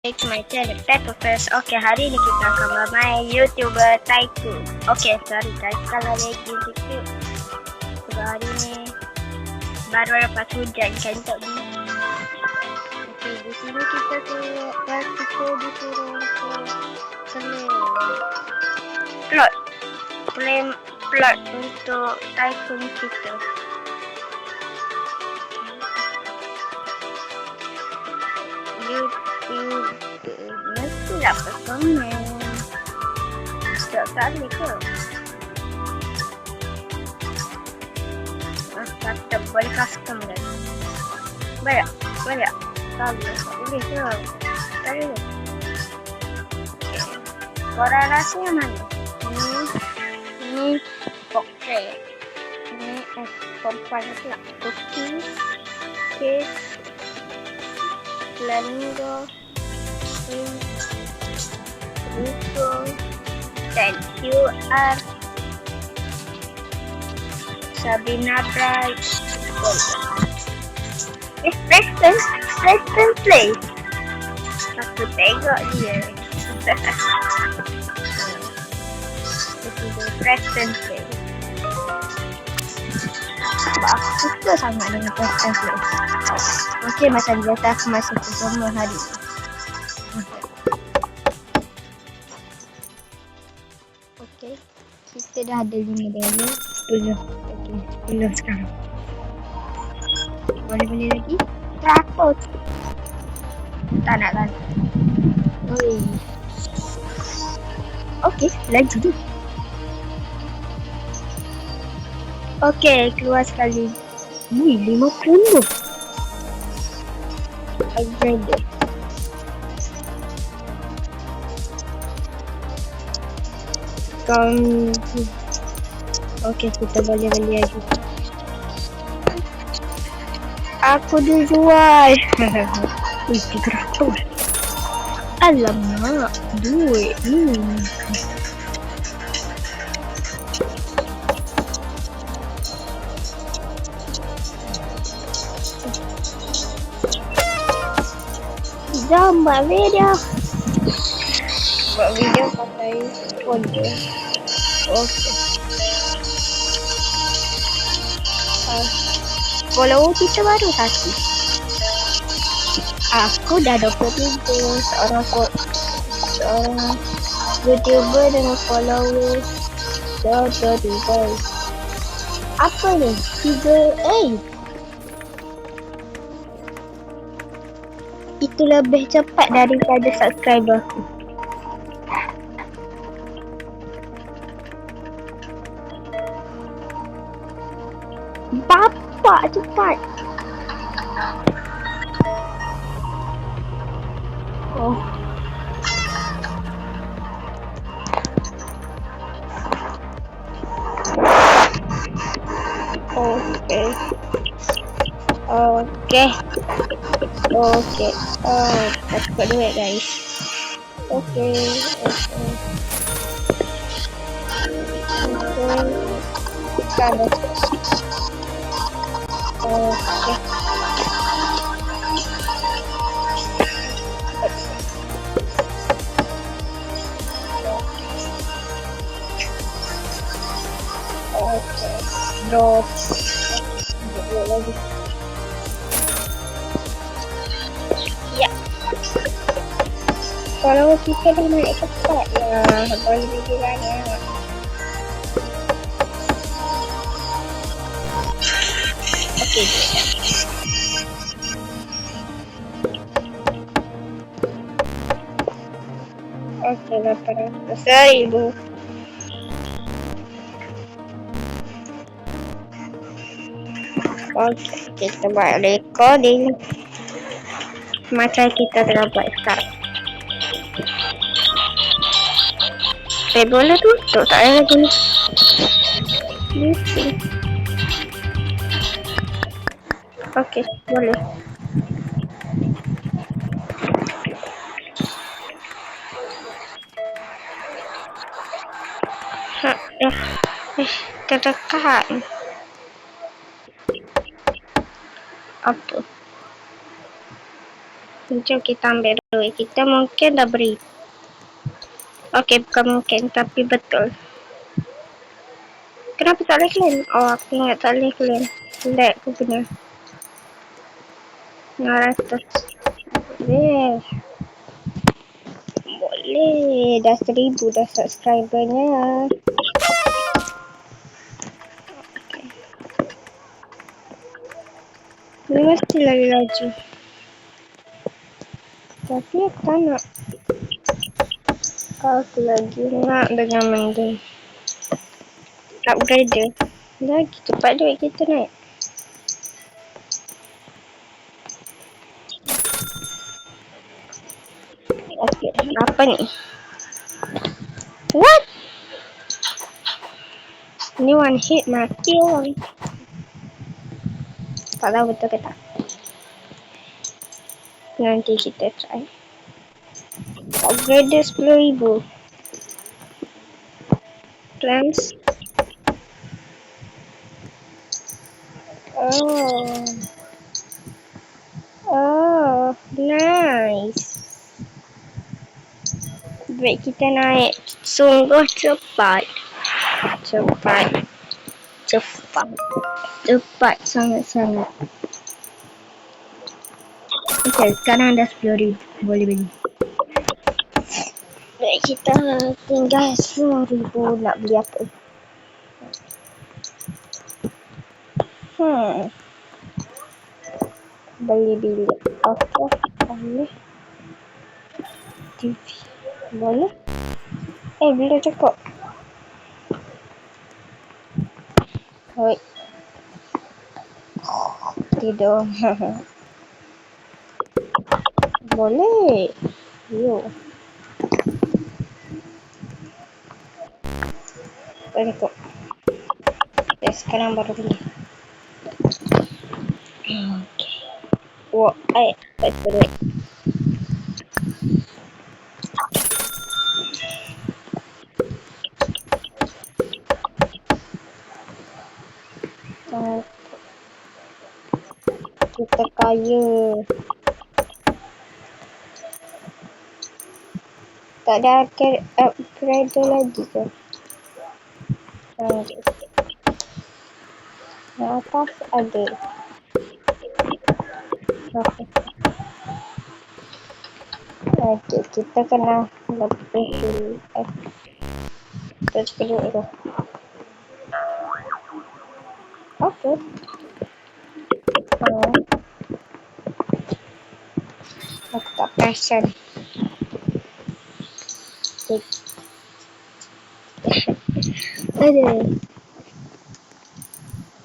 To my channel Pepperfest. Okey, hari ni kita akan bermain YouTuber Tycoon. Okey, sorry guys kalau lagi sikit. Sebab hari ni baru lepas hujan kan tak di. Okey, di sini kita disuruh plot untuk Tycoon kita. Mestilah performance. Setiap kali ke? Custom, boleh custom kan? Boleh? Tak boleh ke? Tak boleh. Korang rasa yang mana? Ini portrait. Ini perempuan pula. Cookies. Flamingo, Ruko, dan QR, Sabrina Bright, Preston Play. Aku tengok dia. Preston Play. Sebab aku suka sangat dengan Preston Play. Okey, macam biasa aku masih bersama hari ni. Okey, kita dah ada 5 dolar. 10. Okey, 10 sekarang. Boleh beli lagi? 100. Tak nak kan? Oi. Okey, lagi tu. Okey, keluar sekali. 50. Upgrade. Okey, kita boleh beli lagi. Aku dijual. 300. Alamak, duit. Jom buat video. Pakai phone je. Okey. Follower kita baru 1. Aku dah 23. Seorang YouTuber dengan follower 23. Apa ni? 3. Itu lebih cepat daripada subscriber aku. Bapak cepat. Oh. Okey. Dapat duit guys. Okey. Kalau drop lagi. Ya. Kalau kita dah naik cepat lah, boleh beli banyak. Okey. Okey, 800,000. Okey, kita buat recording macam kita tengah buat sekarang. Boleh tutup tak ada lagi ni. Okey, boleh. Terdekat. Apa? Jom kita ambil duit. Kita mungkin dah beri. Okey, bukan mungkin tapi betul. Kenapa tak boleh claim? Oh, aku ingat tak boleh claim. Lag aku punya. 900. Boleh. Boleh. Dah 1000 dah subscribernya. Okay. Dia mesti lari laju. Tapi aku tak nak. Aku lagi nak dengan benda. Upgrader. Lagi cepat duit kita naik. Okay, apa ni? What? Ni one hit mati orang. Tak tahu betul ke tak. Nanti kita try. Upgrader 10,000. Plans. Oh. Oh, nice. Duit kita naik sungguh cepat. Cepat. Cepat sangat-sangat. Okay, sekarang dah 10,000. Boleh beli. Duit kita tinggal 10,000 nak beli apa. Beli bilik. Okay, boleh. TV. Boleh. Bila cukup. Oi. Tidur. Boleh. Yo. Boleh kok. Sekarang baru beli. Okay. Wah, betul. Kita kaya. Tak ada upgrade lagi ke? Yang atas ada. Okay, kita kena lebih dulu. Terus kedua tu. Okay. Aku tak perasan. Ada.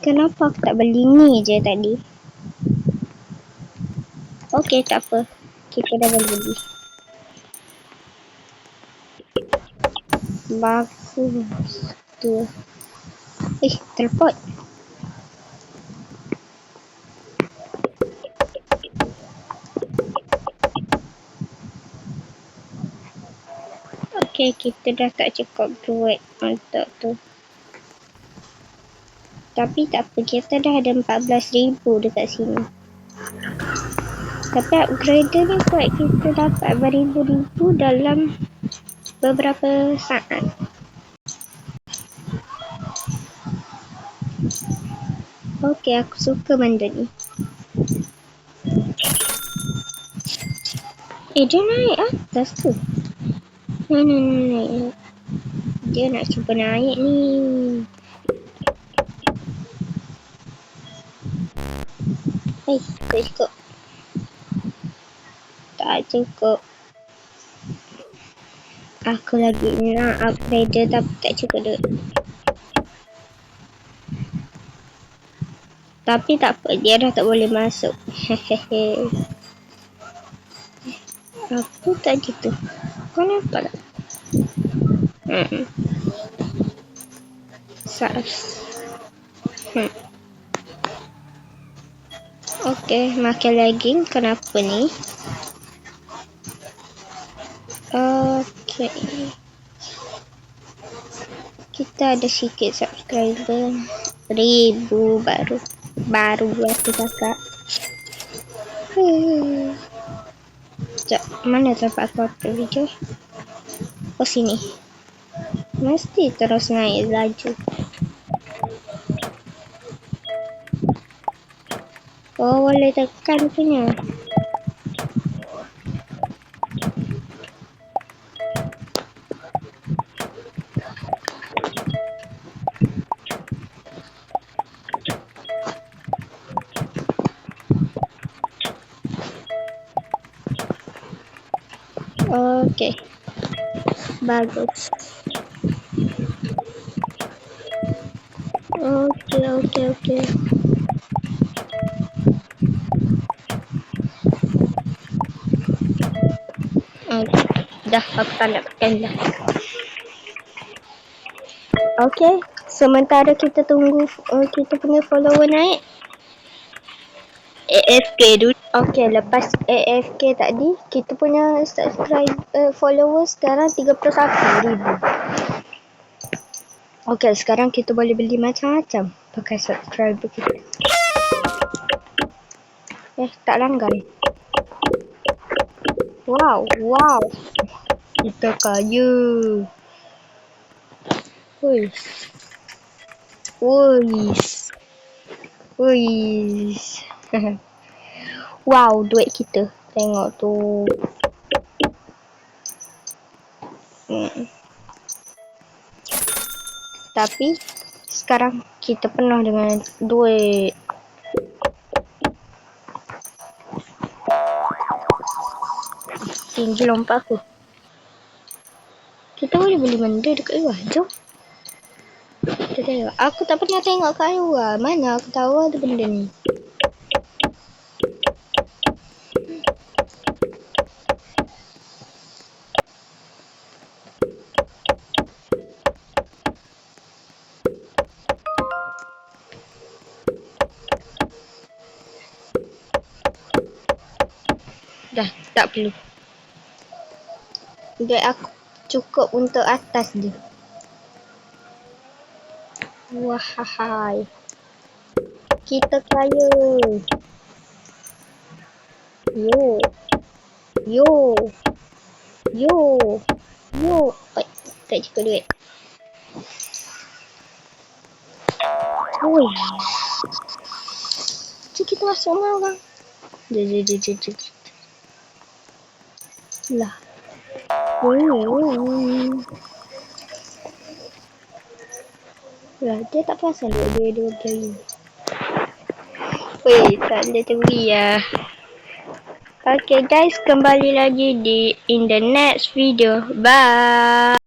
Kenapa aku tak beli ni je tadi? Okay, tak apa. Kita dah boleh beli. Bagus. Tu. Teleport. Okay, kita dah tak cukup duit untuk tu. Tapi tak apa, kita dah ada 14,000 dekat sini. Tapi upgrader ni buat kita dapat beribu-ribu dalam beberapa saat. Okay, aku suka benda ni. Dia naik atas tu. Naik. Dia nak cuba naik ni. Cukup. Tak cukup. Aku lagi nak upgrader tapi tak cukup duit. Tapi tak apa, dia dah tak boleh masuk. Hehehe. Apa tak gitu? Kau nampak tak? SARS. Okay, makan lagi. Kenapa ni? Okay. Kita ada sikit subscriber. 1,000 baru aku cakap. Sekejap, mana tempat aku upload video? Oh, sini. Mesti terus naik laju. Oh, boleh tekan punya. Okey. Bagus. Okey. Okay. Dah, aku tak nak tekan dah. Okey, sementara kita tunggu kita punya follower naik. AFK dulu. Okey, lepas AFK tadi, kita punya follower sekarang 31,000. Okey, sekarang kita boleh beli macam-macam pakai subscriber kita. Tak langgar. Wow. Kita kaya. Wuish. Wow, duit kita. Tengok tu. Tapi sekarang kita penuh dengan duit. Tinggi lompat aku. Kita boleh beli benda dekat luar. Jom. Kita tengok. Aku tak pernah tengok kat luar. Mana aku tahu ada benda ni. Dah, tak perlu. Duit aku cukup untuk atas je. Wahai. Kita kaya. Yo. Tak cukup duit. Cik, kita masuk rumah orang. Jom. Lah. Lah, dia tak perasan dia berjaya. Tak boleh tunggu ya. Okay guys, kembali lagi in the next video. Bye.